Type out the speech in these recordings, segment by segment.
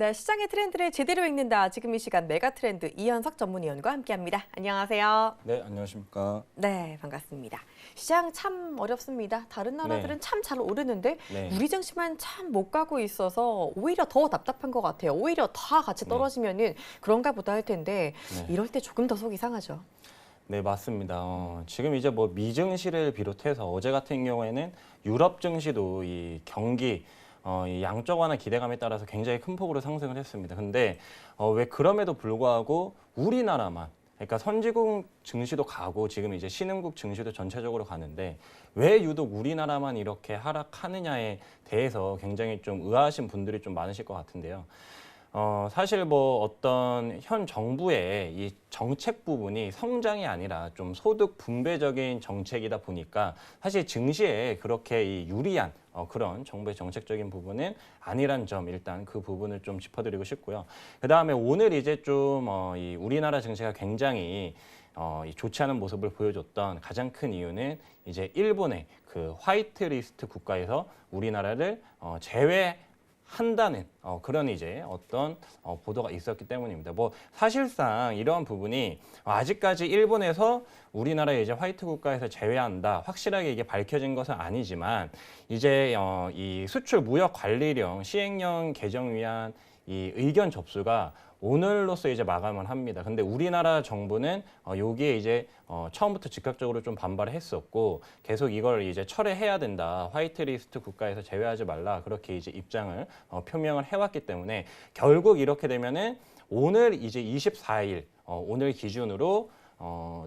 네, 시장의 트렌드를 제대로 읽는다. 지금 이 시간 메가 트렌드 이현석 전문위원과 함께합니다. 안녕하세요. 네, 안녕하십니까. 네, 반갑습니다. 시장 참 어렵습니다. 다른 나라들은 네. 참 잘 오르는데 네. 우리 증시만 참 못 가고 있어서 오히려 더 답답한 것 같아요. 오히려 다 같이 떨어지면은 그런가 보다 할 텐데 네. 이럴 때 조금 더 속이 상하죠. 네, 맞습니다. 지금 이제 뭐 미증시를 비롯해서 어제 같은 경우에는 유럽 증시도 이 경기 이 양적 완화 기대감에 따라서 굉장히 큰 폭으로 상승을 했습니다. 근데 왜 그럼에도 불구하고 우리나라만 그러니까 선진국 증시도 가고 지금 이제 신흥국 증시도 전체적으로 가는데 왜 유독 우리나라만 이렇게 하락하느냐에 대해서 굉장히 좀 의아하신 분들이 좀 많으실 것 같은데요. 사실 뭐 어떤 현 정부의 이 정책 부분이 성장이 아니라 좀 소득 분배적인 정책이다 보니까 사실 증시에 그렇게 이 유리한 그런 정부의 정책적인 부분은 아니란 점 일단 그 부분을 좀 짚어드리고 싶고요. 그다음에 오늘 이제 좀 이 우리나라 증시가 굉장히 이 좋지 않은 모습을 보여줬던 가장 큰 이유는 이제 일본의 그 화이트 리스트 국가에서 우리나라를 제외한다는 그런 이제 어떤 보도가 있었기 때문입니다. 뭐 사실상 이러한 부분이 아직까지 일본에서 우리나라의 이제 화이트 국가에서 제외한다 확실하게 이게 밝혀진 것은 아니지만 이제 이 수출 무역 관리령 시행령 개정 위한 이 의견 접수가 오늘로써 이제 마감을 합니다. 근데 우리나라 정부는 여기에 이제 처음부터 즉각적으로 좀 반발을 했었고 계속 이걸 이제 철회해야 된다. 화이트리스트 국가에서 제외하지 말라. 그렇게 이제 입장을 표명을 해왔기 때문에 결국 이렇게 되면은 오늘 이제 24일 오늘 기준으로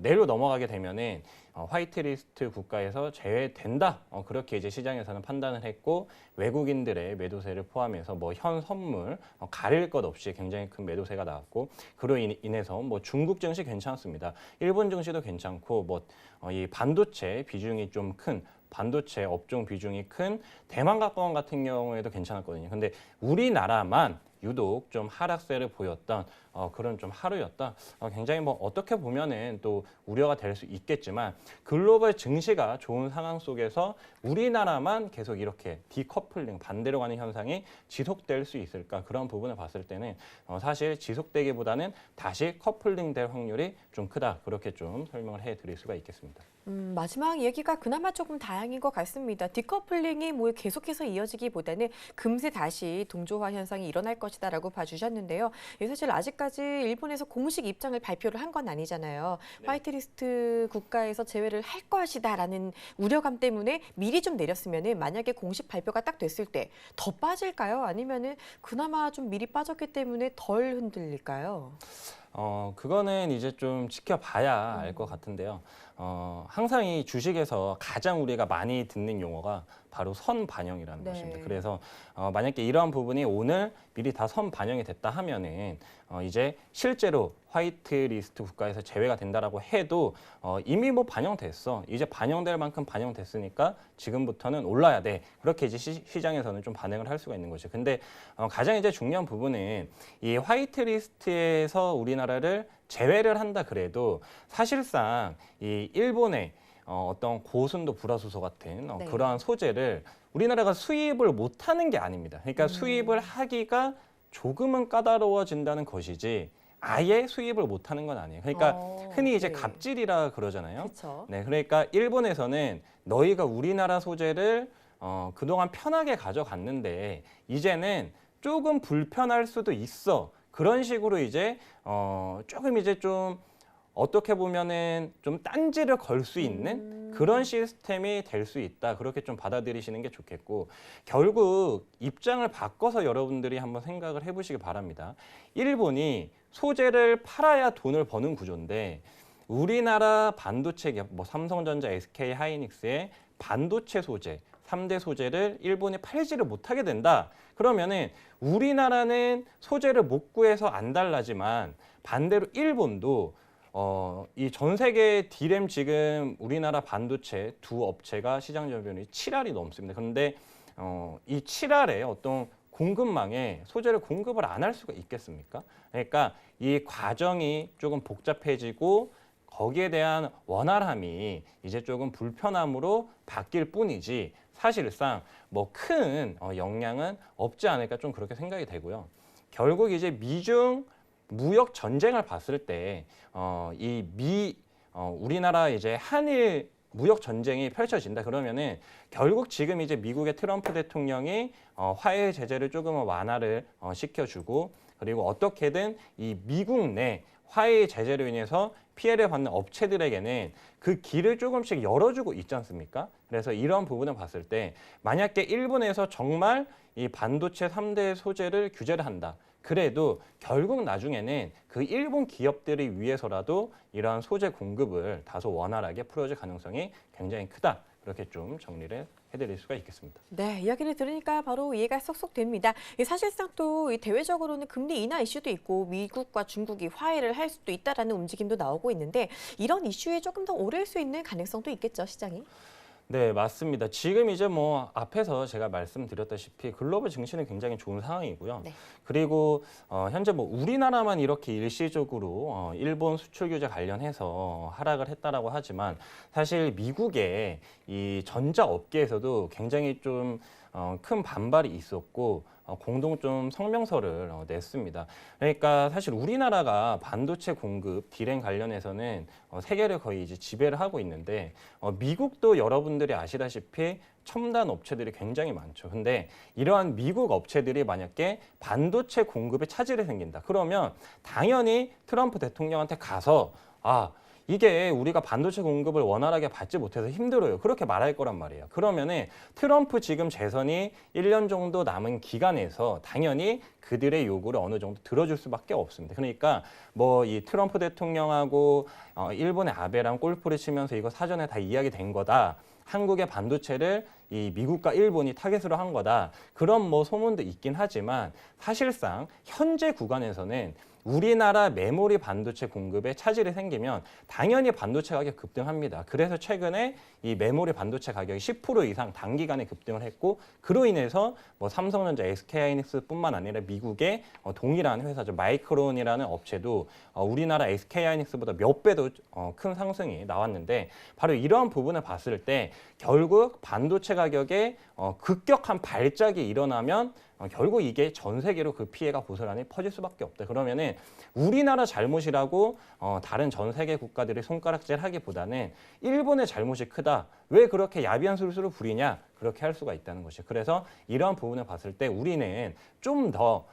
내일로 넘어가게 되면은 화이트리스트 국가에서 제외된다. 그렇게 이제 시장에서는 판단을 했고 외국인들의 매도세를 포함해서 뭐 현 선물 가릴 것 없이 굉장히 큰 매도세가 나왔고 그로 인해서 뭐 중국 증시 괜찮습니다. 일본 증시도 괜찮고 뭐 이 반도체 비중이 좀 큰 반도체 업종 비중이 큰 대만가까운 같은 경우에도 괜찮았거든요. 근데 우리나라만 유독 좀 하락세를 보였던 그런 좀 하루였다. 굉장히 뭐 어떻게 보면은 또 우려가 될 수 있겠지만 글로벌 증시가 좋은 상황 속에서 우리나라만 계속 이렇게 디커플링 반대로 가는 현상이 지속될 수 있을까 그런 부분을 봤을 때는 사실 지속되기보다는 다시 커플링 될 확률이 좀 크다 그렇게 좀 설명을 해드릴 수가 있겠습니다. 마지막 얘기가 그나마 조금 다행인 것 같습니다. 디커플링이 뭐 계속해서 이어지기보다는 금세 다시 동조화 현상이 일어날 것이다라고 봐주셨는데요. 사실 아직까지 일본에서 공식 입장을 발표를 한 건 아니잖아요. 네. 화이트리스트 국가에서 제외를 할 것이다라는 우려감 때문에 미리 좀 내렸으면은 만약에 공식 발표가 딱 됐을 때 더 빠질까요? 아니면은 그나마 좀 미리 빠졌기 때문에 덜 흔들릴까요? 그거는 이제 좀 지켜봐야 알 것 같은데요. 항상 이 주식에서 가장 우리가 많이 듣는 용어가 바로 선반영이라는 것입니다. 그래서 만약에 이러한 부분이 오늘 미리 다 선반영이 됐다 하면은 이제 실제로 화이트리스트 국가에서 제외가 된다라고 해도 이미 뭐 반영됐어. 이제 반영될 만큼 반영됐으니까 지금부터는 올라야 돼. 그렇게 이제 시장에서는 좀 반응을 할 수가 있는 거죠. 근데 가장 이제 중요한 부분은 이 화이트리스트에서 우리나라를 제외를 한다 그래도 사실상 이 일본의 어떤 고순도 불화수소 같은 네. 그러한 소재를 우리나라가 수입을 못하는 게 아닙니다. 그러니까 수입을 하기가 조금은 까다로워진다는 것이지 아예 수입을 못하는 건 아니에요. 그러니까 흔히 이제 네. 갑질이라 그러잖아요. 그렇죠. 네, 그러니까 일본에서는 너희가 우리나라 소재를 그동안 편하게 가져갔는데 이제는 조금 불편할 수도 있어. 그런 식으로 이제 조금 이제 좀 어떻게 보면은 좀 딴지를 걸 수 있는 그런 시스템이 될 수 있다. 그렇게 좀 받아들이시는 게 좋겠고 결국 입장을 바꿔서 여러분들이 한번 생각을 해보시기 바랍니다. 일본이 소재를 팔아야 돈을 버는 구조인데 우리나라 반도체 기업, 뭐 삼성전자, SK 하이닉스의 반도체 소재, 3대 소재를 일본이 팔지를 못하게 된다. 그러면은 우리나라는 소재를 못 구해서 안 달라지만 반대로 일본도 이 전 세계 디램 지금 우리나라 반도체 두 업체가 시장 점유율이 7할이 넘습니다. 그런데 이 7할의 어떤 공급망에 소재를 공급을 안 할 수가 있겠습니까? 그러니까 이 과정이 조금 복잡해지고 거기에 대한 원활함이 이제 조금 불편함으로 바뀔 뿐이지 사실상 뭐 큰 영향은 없지 않을까 좀 그렇게 생각이 되고요. 결국 이제 미중 무역 전쟁을 봤을 때 우리나라 이제 한일 무역 전쟁이 펼쳐진다 그러면은 결국 지금 이제 미국의 트럼프 대통령이 화해 제재를 조금은 완화를 시켜주고 그리고 어떻게든 이 미국 내 화해 제재로 인해서 피해를 받는 업체들에게는 그 길을 조금씩 열어주고 있지 않습니까? 그래서 이런 부분을 봤을 때 만약에 일본에서 정말 이 반도체 3대 소재를 규제를 한다. 그래도 결국 나중에는 그 일본 기업들을 위해서라도 이러한 소재 공급을 다소 원활하게 풀어줄 가능성이 굉장히 크다. 그렇게 좀 정리를 해드릴 수가 있겠습니다. 네, 이야기를 들으니까 바로 이해가 쏙쏙 됩니다. 사실상 또 대외적으로는 금리 인하 이슈도 있고 미국과 중국이 화해를 할 수도 있다라는 움직임도 나오고 있는데 이런 이슈에 조금 더 오를 수 있는 가능성도 있겠죠, 시장이? 네, 맞습니다. 지금 이제 뭐 앞에서 제가 말씀드렸다시피 글로벌 증시는 굉장히 좋은 상황이고요. 네. 그리고 현재 뭐 우리나라만 이렇게 일시적으로 일본 수출 규제 관련해서 하락을 했다라고 하지만 사실 미국의 이 전자 업계에서도 굉장히 좀 큰 반발이 있었고 공동 좀 성명서를 냈습니다. 그러니까 사실 우리나라가 반도체 공급 디램 관련해서는 세계를 거의 이제 지배를 하고 있는데 미국도 여러분들이 아시다시피 첨단 업체들이 굉장히 많죠. 근데 이러한 미국 업체들이 만약에 반도체 공급에 차질이 생긴다. 그러면 당연히 트럼프 대통령한테 가서 이게 우리가 반도체 공급을 원활하게 받지 못해서 힘들어요. 그렇게 말할 거란 말이에요. 그러면은 트럼프 지금 재선이 1년 정도 남은 기간에서 당연히 그들의 요구를 어느 정도 들어줄 수밖에 없습니다. 그러니까 뭐 이 트럼프 대통령하고 일본의 아베랑 골프를 치면서 이거 사전에 다 이야기된 거다. 한국의 반도체를 이 미국과 일본이 타겟으로 한 거다. 그런 뭐 소문도 있긴 하지만 사실상 현재 구간에서는 우리나라 메모리 반도체 공급에 차질이 생기면 당연히 반도체 가격 급등합니다. 그래서 최근에 이 메모리 반도체 가격이 10% 이상 단기간에 급등을 했고 그로 인해서 뭐 삼성전자, SK하이닉스뿐만 아니라 미국의 동일한 회사죠. 마이크론이라는 업체도 우리나라 SK하이닉스보다 몇 배도 큰 상승이 나왔는데 바로 이러한 부분을 봤을 때 결국 반도체 가격에 급격한 발작이 일어나면 결국 이게 전 세계로 그 피해가 고스란히 퍼질 수밖에 없다. 그러면은 우리나라 잘못이라고 다른 전 세계 국가들이 손가락질하기보다는 일본의 잘못이 크다. 왜 그렇게 야비한 술수를 부리냐? 그렇게 할 수가 있다는 것이죠. 그래서 이러한 부분을 봤을 때 우리는 좀 더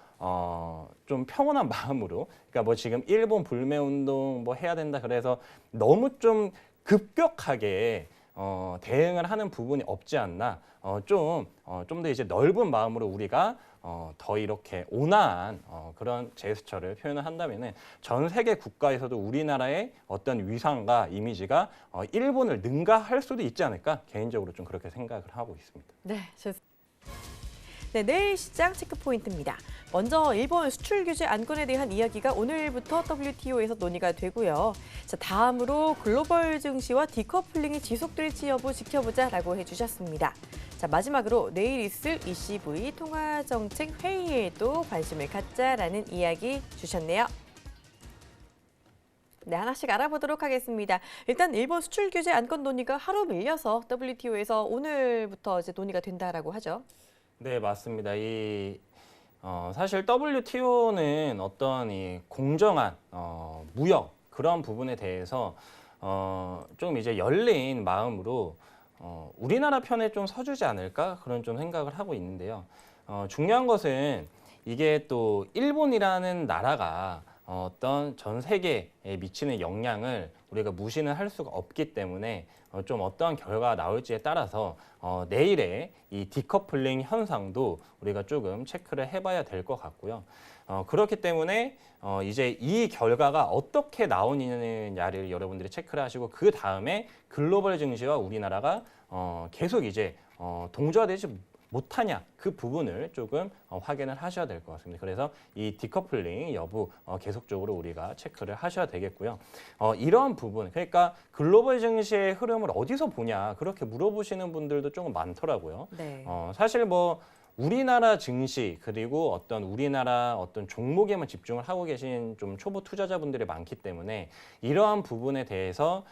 좀 평온한 마음으로, 그러니까 뭐 지금 일본 불매 운동 뭐 해야 된다 그래서 너무 좀 급격하게 대응을 하는 부분이 없지 않나. 좀 더 이제 넓은 마음으로 우리가 더 이렇게 온화한 그런 제스처를 표현을 한다면은 전 세계 국가에서도 우리나라의 어떤 위상과 이미지가 일본을 능가할 수도 있지 않을까 개인적으로 좀 그렇게 생각을 하고 있습니다. 네, 좋습니다. 네, 내일 시장 체크 포인트입니다. 먼저 일본 수출 규제 안건에 대한 이야기가 오늘부터 WTO에서 논의가 되고요. 자, 다음으로 글로벌 증시와 디커플링이 지속될지 여부 지켜보자라고 해주셨습니다. 자, 마지막으로 내일 있을 ECB 통화정책 회의에도 관심을 갖자라는 이야기 주셨네요. 네, 하나씩 알아보도록 하겠습니다. 일단 일본 수출 규제 안건 논의가 하루 밀려서 WTO에서 오늘부터 이제 논의가 된다라고 하죠. 네, 맞습니다. 사실 WTO는 어떤 이 공정한 무역 그런 부분에 대해서 좀 이제 열린 마음으로 우리나라 편에 좀 서주지 않을까 그런 좀 생각을 하고 있는데요. 중요한 것은 이게 또 일본이라는 나라가 어떤 전 세계에 미치는 영향을 우리가 무시는 할 수가 없기 때문에 좀 어떠한 결과가 나올지에 따라서 내일의 이 디커플링 현상도 우리가 조금 체크를 해봐야 될 것 같고요. 그렇기 때문에 이제 이 결과가 어떻게 나오느냐를 여러분들이 체크를 하시고 그 다음에 글로벌 증시와 우리나라가 계속 이제 동조화되지 못하냐 그 부분을 조금 확인을 하셔야 될 것 같습니다. 그래서 이 디커플링 여부 계속적으로 우리가 체크를 하셔야 되겠고요. 이러한 부분, 그러니까 글로벌 증시의 흐름을 어디서 보냐 그렇게 물어보시는 분들도 조금 많더라고요. 네. 사실 뭐 우리나라 증시 그리고 어떤 우리나라 어떤 종목에만 집중을 하고 계신 좀 초보 투자자분들이 많기 때문에 이러한 부분에 대해서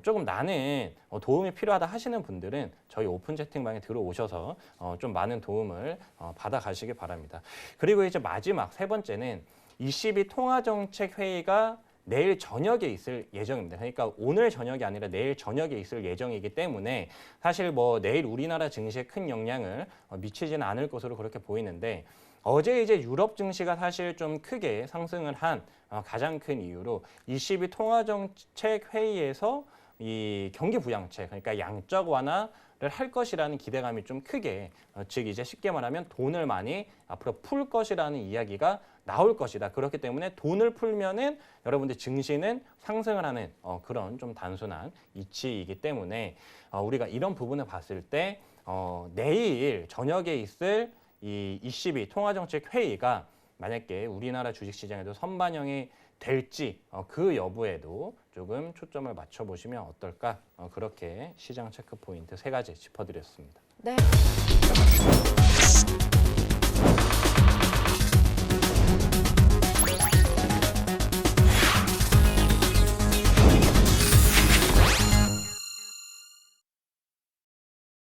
조금 나는 도움이 필요하다 하시는 분들은 저희 오픈 채팅방에 들어오셔서 좀 많은 도움을 받아 가시기 바랍니다. 그리고 이제 마지막 세 번째는 ECB 통화정책회의가 내일 저녁에 있을 예정입니다. 그러니까 오늘 저녁이 아니라 내일 저녁에 있을 예정이기 때문에 사실 뭐 내일 우리나라 증시에 큰 영향을 미치지는 않을 것으로 그렇게 보이는데 어제 이제 유럽 증시가 사실 좀 크게 상승을 한 가장 큰 이유로 ECB 통화정책 회의에서 이 경기 부양책 그러니까 양적 완화를 할 것이라는 기대감이 좀 크게 즉 이제 쉽게 말하면 돈을 많이 앞으로 풀 것이라는 이야기가 나올 것이다. 그렇기 때문에 돈을 풀면은 여러분들 증시는 상승을 하는 그런 좀 단순한 이치이기 때문에 우리가 이런 부분을 봤을 때 내일 저녁에 있을 이 ECB 통화정책 회의가 만약에 우리나라 주식시장에도 선반영이 될지 그 여부에도 조금 초점을 맞춰보시면 어떨까 그렇게 시장 체크 포인트 3가지 짚어드렸습니다. 네.